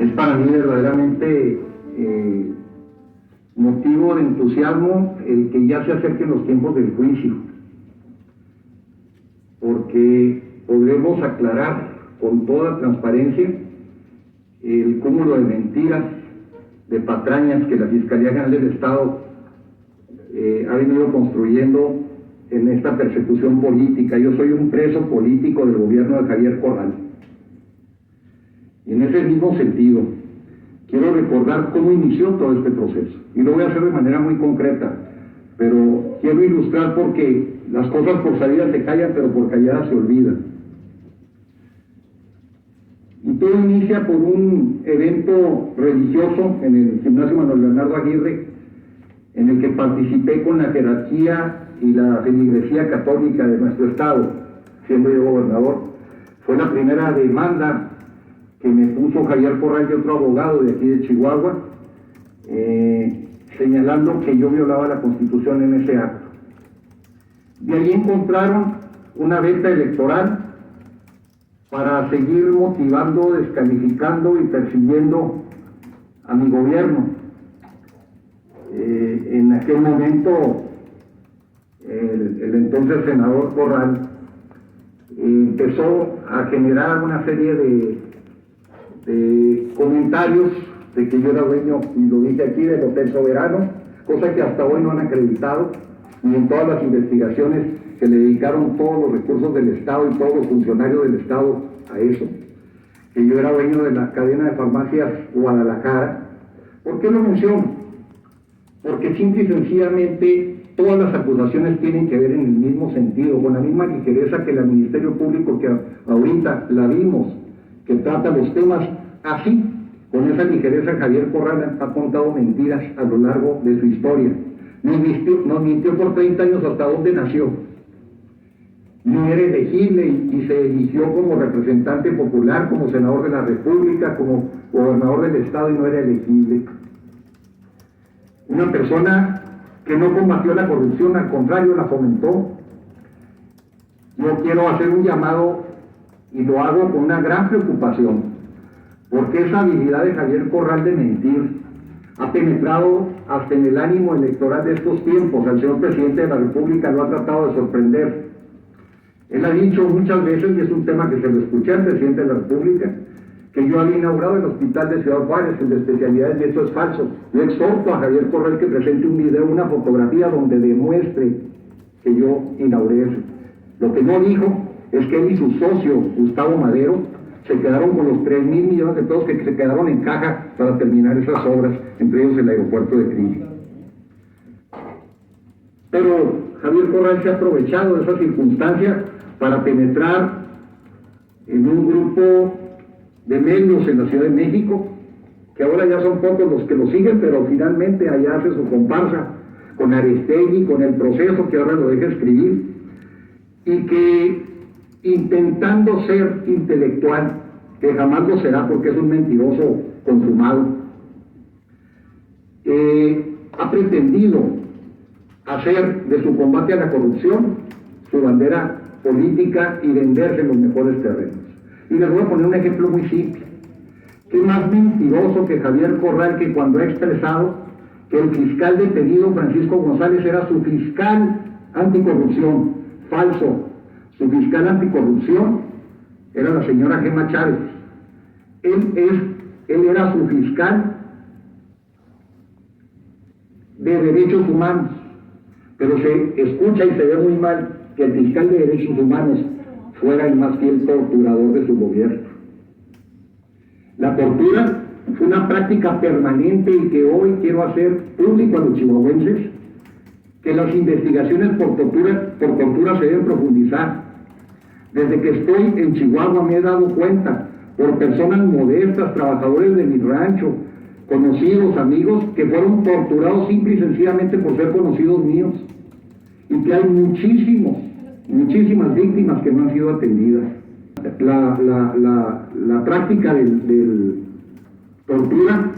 Es para mí verdaderamente motivo de entusiasmo el que ya se acerquen los tiempos del juicio, porque podremos aclarar con toda transparencia el cúmulo de mentiras, de patrañas que la Fiscalía General del Estado ha venido construyendo en esta persecución política. Yo soy un preso político del gobierno de Javier Corral. Y en ese mismo sentido, quiero recordar cómo inició todo este proceso. Y lo voy a hacer de manera muy concreta, pero quiero ilustrar porque las cosas por salidas se callan, pero por calladas se olvidan. Y todo inicia por un evento religioso en el Gimnasio Manuel Bernardo Aguirre, en el que participé con la jerarquía y la feligresía católica de nuestro estado, siendo yo gobernador. Fue la primera demanda que me puso Javier Corral y otro abogado de aquí de Chihuahua, señalando que yo violaba la Constitución en ese acto. De ahí encontraron una veta electoral para seguir motivando, descalificando y persiguiendo a mi gobierno. En aquel momento, el entonces senador Corral empezó a generar una serie de comentarios de que yo era dueño, y lo dije aquí, del Hotel Soberano, cosa que hasta hoy no han acreditado, y en todas las investigaciones que le dedicaron todos los recursos del Estado y todos los funcionarios del Estado a eso, que yo era dueño de la cadena de farmacias Guadalajara. ¿Por qué lo menciono? Porque simple y sencillamente todas las acusaciones tienen que ver en el mismo sentido, con la misma ligereza que el Ministerio Público, que ahorita la vimos, que trata los temas así, con esa ligereza. Javier Corral ha contado mentiras a lo largo de su historia. Nos mintió por 30 años hasta dónde nació. No era elegible y se eligió como representante popular, como senador de la República, como gobernador del Estado, y no era elegible. Una persona que no combatió la corrupción, al contrario, la fomentó. Yo quiero hacer un llamado, y lo hago con una gran preocupación, porque esa habilidad de Javier Corral de mentir ha penetrado hasta en el ánimo electoral de estos tiempos. Al señor presidente de la República lo ha tratado de sorprender. Él ha dicho muchas veces, y es un tema que se lo escuché al presidente de la República, que yo había inaugurado el hospital de Ciudad Juárez, el de especialidades, y eso es falso. Yo exhorto a Javier Corral que presente un video, una fotografía donde demuestre que yo inauguré eso. Lo que no dijo es que él y su socio, Gustavo Madero, se quedaron con los 3,000 millones de pesos que se quedaron en caja para terminar esas obras, entre ellos el aeropuerto de Krill. Pero Javier Corral se ha aprovechado de esa circunstancia para penetrar en un grupo de medios en la Ciudad de México, que ahora ya son pocos los que lo siguen, pero finalmente allá hace su comparsa con Aristegui, con El Proceso, que ahora lo deja escribir, y que, intentando ser intelectual, que jamás lo será porque es un mentiroso consumado, ha pretendido hacer de su combate a la corrupción su bandera política y venderse en los mejores terrenos. Y les voy a poner un ejemplo muy simple. ¿Qué más mentiroso que Javier Corral, que cuando ha expresado que el fiscal detenido, Francisco González, era su fiscal anticorrupción? Falso. Su fiscal anticorrupción era la señora Gema Chávez. Él era su fiscal de derechos humanos, pero se escucha y se ve muy mal que el fiscal de derechos humanos fuera el más fiel torturador de su gobierno. La tortura fue una práctica permanente, y que hoy quiero hacer público a los chihuahuenses que las investigaciones por tortura se deben profundizar. Desde que estoy en Chihuahua me he dado cuenta, por personas modestas, trabajadores de mi rancho, conocidos, amigos, que fueron torturados simple y sencillamente por ser conocidos míos, y que hay muchísimas víctimas que no han sido atendidas. La práctica del tortura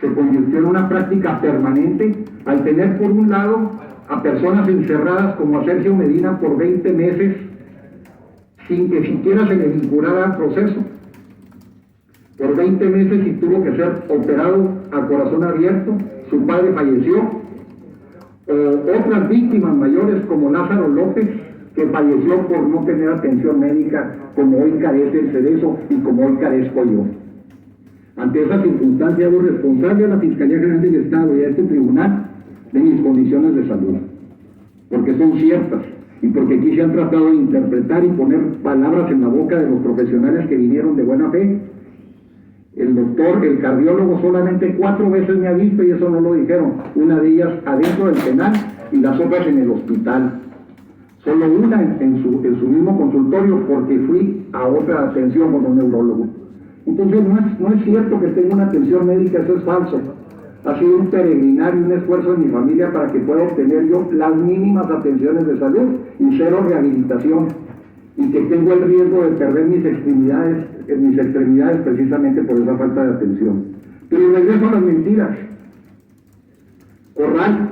se convirtió en una práctica permanente al tener, por un lado, a personas encerradas como a Sergio Medina por 20 meses sin que siquiera se le vinculara al proceso, por 20 meses y tuvo que ser operado a corazón abierto, su padre falleció, otras víctimas mayores como Lázaro López, que falleció por no tener atención médica, como hoy carece el Cerezo y como hoy carezco yo. Ante esa circunstancia hago responsable a la Fiscalía General del Estado y a este tribunal de mis condiciones de salud, porque son ciertas y porque aquí se han tratado de interpretar y poner palabras en la boca de los profesionales que vinieron de buena fe. El doctor, el cardiólogo, solamente 4 veces me ha visto y eso no lo dijeron. Una de ellas adentro del penal y las otras en el hospital. Solo una en su mismo consultorio porque fui a otra atención con un neurólogo. Entonces no es cierto que tenga una atención médica, eso es falso. Ha sido un peregrinario, un esfuerzo de mi familia para que pueda obtener yo las mínimas atenciones de salud y cero rehabilitación. Y que tengo el riesgo de perder mis extremidades precisamente por esa falta de atención. Pero regreso a las mentiras. Corral,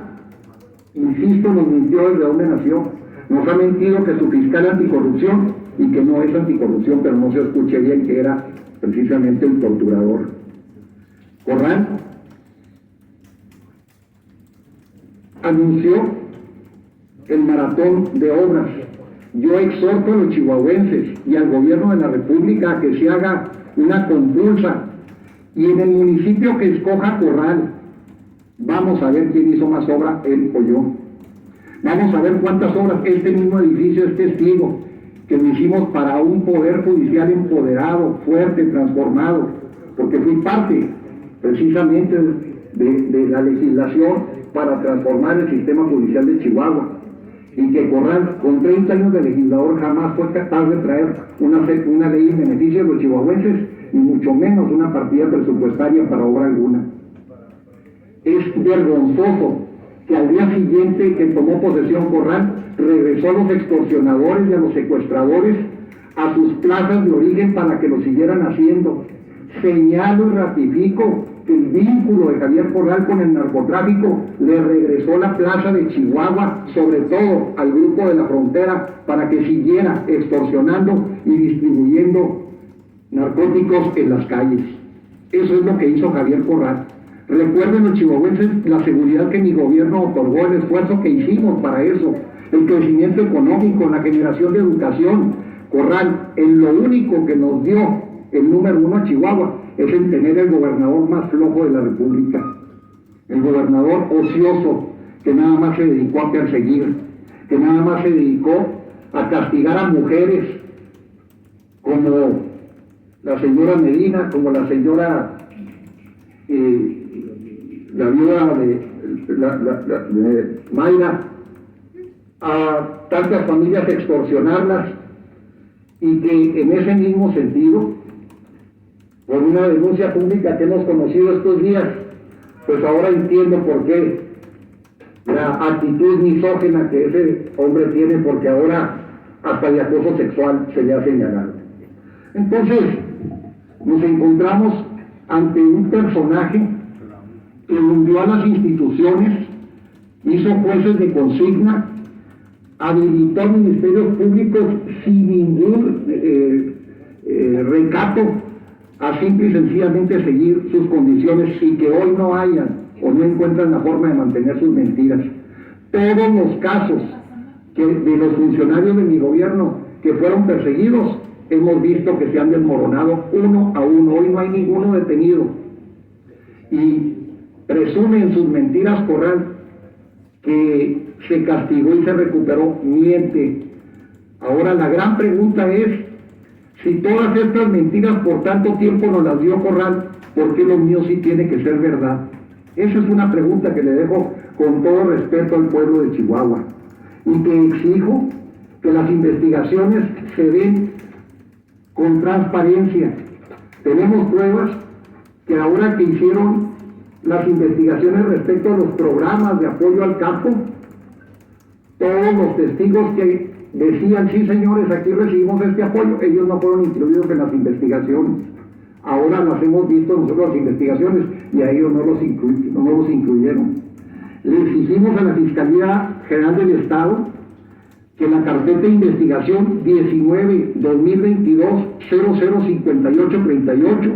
insisto, nos mintió desde donde nació. Nos ha mentido que su fiscal anticorrupción, y que no es anticorrupción, pero no se escuche bien, que era precisamente un torturador. Corral anunció el maratón de obras. Yo exhorto a los chihuahuenses y al gobierno de la República a que se haga una compulsa y en el municipio que escoja Corral, vamos a ver quién hizo más obra, él o yo. Vamos a ver cuántas obras. Este mismo edificio es testigo que lo hicimos para un poder judicial empoderado, fuerte, transformado, porque fui parte precisamente de la legislación para transformar el sistema judicial de Chihuahua. Y que Corral, con 30 años de legislador, jamás fue capaz de traer una ley en beneficio de los chihuahuenses y mucho menos una partida presupuestaria para obra alguna. Es vergonzoso que al día siguiente que tomó posesión Corral, regresó a los extorsionadores y a los secuestradores a sus plazas de origen para que lo siguieran haciendo. Señalo y ratifico que el vínculo de Javier Corral con el narcotráfico le regresó la plaza de Chihuahua, sobre todo al grupo de la frontera, para que siguiera extorsionando y distribuyendo narcóticos en las calles. Eso es lo que hizo Javier Corral. Recuerden los chihuahuenses la seguridad que mi gobierno otorgó, el esfuerzo que hicimos para eso, el crecimiento económico, la generación de educación. Corral, en lo único que nos dio el número 1 a Chihuahua es en tener el gobernador más flojo de la República, el gobernador ocioso, que nada más se dedicó a perseguir, que nada más se dedicó a castigar a mujeres como la señora Medina, como la señora la viuda de Mayra, a tantas familias extorsionarlas, y que en ese mismo sentido, por una denuncia pública que hemos conocido estos días, pues ahora entiendo por qué la actitud misógina que ese hombre tiene, porque ahora hasta de acoso sexual se le ha señalado. Entonces, nos encontramos ante un personaje que hundió a las instituciones, hizo jueces de consigna, habilitó a ministerios públicos sin ningún recato a simple y sencillamente seguir sus condiciones, y que hoy no hayan o no encuentran la forma de mantener sus mentiras. Todos los casos de los funcionarios de mi gobierno que fueron perseguidos, hemos visto que se han desmoronado uno a uno. Hoy no hay ninguno detenido. Y presume en sus mentiras Corral que se castigó y se recuperó. Miente. Ahora la gran pregunta es, si todas estas mentiras por tanto tiempo nos las dio Corral, ¿por qué lo mío sí tiene que ser verdad? Esa es una pregunta que le dejo con todo respeto al pueblo de Chihuahua, y que exijo que las investigaciones se den con transparencia. Tenemos pruebas que ahora que hicieron las investigaciones respecto a los programas de apoyo al campo, todos los testigos que decían, sí señores, aquí recibimos este apoyo, ellos no fueron incluidos en las investigaciones. Ahora las hemos visto nosotros las investigaciones y a ellos no los incluyeron. Le exigimos a la Fiscalía General del Estado que la carpeta de investigación 19-2022-005838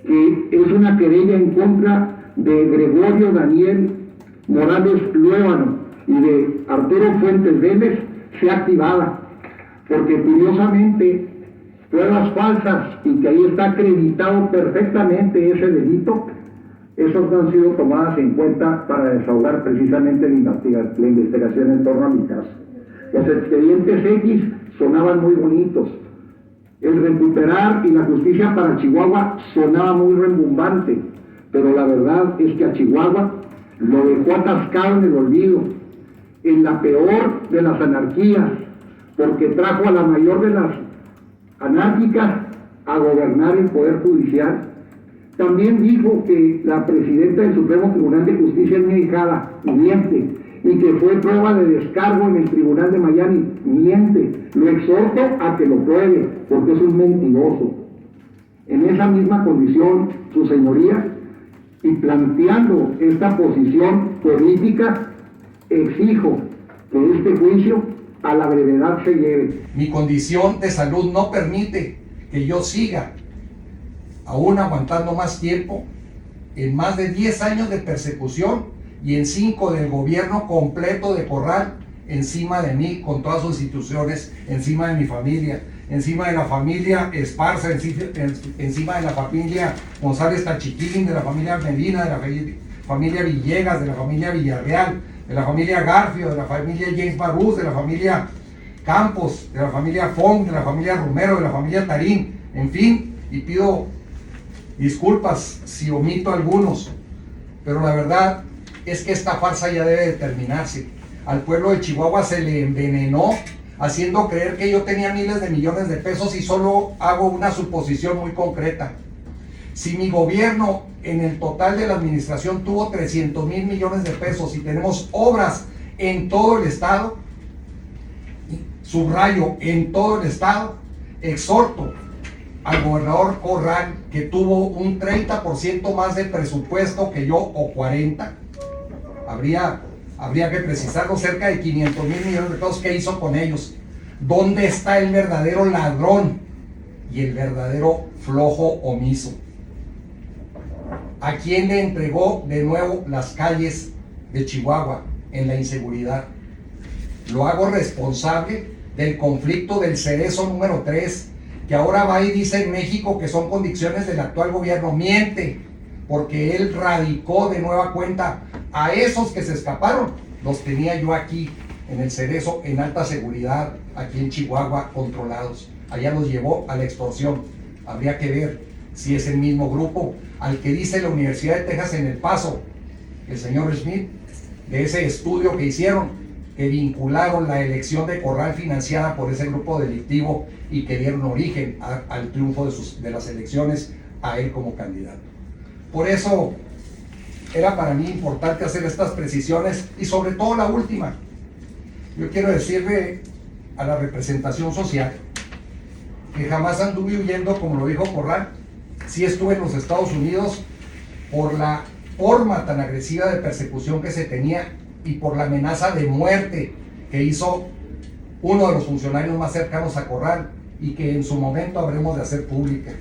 que es una querella en contra de Gregorio Daniel Morales Luébano y de Arturo Fuentes Vélez, sea activada, porque curiosamente pruebas falsas y que ahí está acreditado perfectamente ese delito, esos no han sido tomadas en cuenta para desahogar precisamente la investigación en torno a mi caso. Los expedientes X sonaban muy bonitos, el recuperar y la justicia para Chihuahua sonaba muy rembumbante, pero la verdad es que a Chihuahua lo dejó atascado en el olvido, en la peor de las anarquías, porque trajo a la mayor de las anárquicas a gobernar el Poder Judicial. También dijo que la presidenta del Supremo Tribunal de Justicia es mi hijada, miente, y que fue prueba de descargo en el Tribunal de Miami, miente. Lo exhorto a que lo pruebe, porque es un mentiroso. En esa misma condición, su señoría, y planteando esta posición política, exijo que este juicio a la brevedad se lleve. Mi condición de salud no permite que yo siga aún aguantando más tiempo en más de 10 años de persecución y en 5 del gobierno completo de Corral encima de mí, con todas sus instituciones, encima de mi familia, encima de la familia Esparza, encima de la familia González Tachiquín, de la familia Medina, de la familia Villegas, de la familia Villarreal, de la familia Garfio, de la familia James Barús, de la familia Campos, de la familia Fong, de la familia Romero, de la familia Tarín, en fin, y pido disculpas si omito algunos, pero la verdad es que esta farsa ya debe de terminarse. Al pueblo de Chihuahua se le envenenó haciendo creer que yo tenía miles de millones de pesos, y solo hago una suposición muy concreta. Si mi gobierno en el total de la administración tuvo 300,000 millones de pesos y tenemos obras en todo el estado, subrayo, en todo el estado, exhorto al gobernador Corral, que tuvo un 30% más de presupuesto que yo, o 40%, habría que precisarlo, cerca de 500,000 millones de pesos. ¿Qué hizo con ellos? ¿Dónde está el verdadero ladrón y el verdadero flojo omiso? ¿A quién le entregó de nuevo las calles de Chihuahua en la inseguridad? Lo hago responsable del conflicto del Cerezo número 3, que ahora va y dice en México que son condiciones del actual gobierno. Miente, porque él radicó de nueva cuenta a esos que se escaparon. Los tenía yo aquí en el Cerezo, en alta seguridad, aquí en Chihuahua, controlados. Allá los llevó a la extorsión. Habría que ver si es el mismo grupo al que dice la Universidad de Texas en El Paso, el señor Smith, de ese estudio que hicieron, que vincularon la elección de Corral financiada por ese grupo delictivo y que dieron origen al triunfo de las elecciones, a él como candidato. Por eso era para mí importante hacer estas precisiones, y sobre todo la última. Yo quiero decirle a la representación social que jamás anduve huyendo, como lo dijo Corral. Sí estuve en los Estados Unidos por la forma tan agresiva de persecución que se tenía y por la amenaza de muerte que hizo uno de los funcionarios más cercanos a Corral, y que en su momento habremos de hacer pública.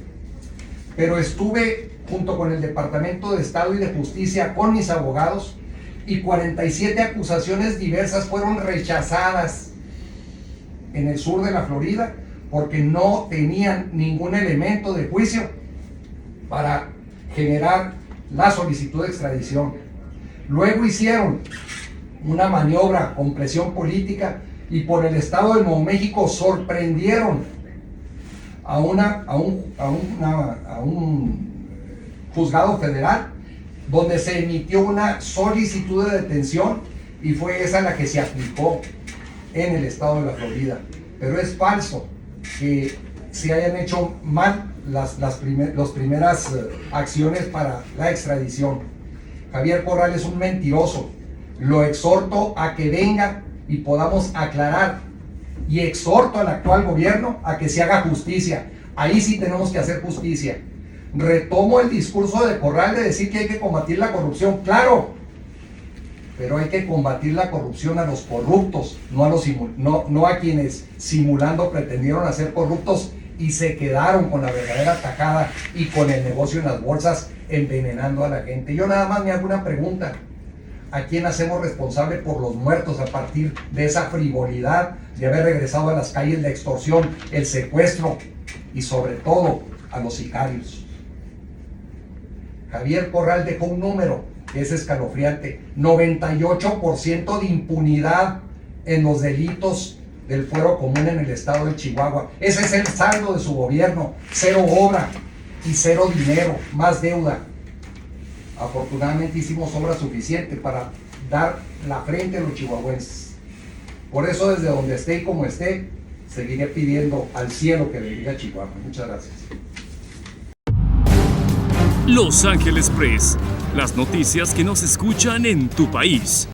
Pero estuve junto con el Departamento de Estado y de Justicia, con mis abogados, y 47 acusaciones diversas fueron rechazadas en el sur de la Florida porque no tenían ningún elemento de juicio para generar la solicitud de extradición. Luego hicieron una maniobra con presión política y por el estado de Nuevo México sorprendieron a un juzgado federal, donde se emitió una solicitud de detención, y fue esa la que se aplicó en el estado de la Florida. Pero es falso que se hayan hecho mal las primeras acciones para la extradición. Javier Corral es un mentiroso. Lo exhorto a que venga y podamos aclarar, y exhorto al actual gobierno a que se haga justicia. Ahí sí tenemos que hacer justicia. Retomo el discurso de Corral de decir que hay que combatir la corrupción, claro, pero hay que combatir la corrupción a los corruptos, no a quienes simulando pretendieron hacer corruptos y se quedaron con la verdadera tajada y con el negocio en las bolsas, envenenando a la gente. Yo nada más me hago una pregunta: ¿a quién hacemos responsable por los muertos a partir de esa frivolidad de haber regresado a las calles la extorsión, el secuestro y sobre todo a los sicarios? Javier Corral dejó un número que es escalofriante: 98% de impunidad en los delitos del fuero común en el estado de Chihuahua. Ese es el saldo de su gobierno: cero obra y cero dinero, más deuda. Afortunadamente hicimos obra suficiente para dar la frente a los chihuahuenses. Por eso, desde donde esté y como esté, seguiré pidiendo al cielo que bendiga a Chihuahua. Muchas gracias. Los Ángeles Press, las noticias que nos escuchan en tu país.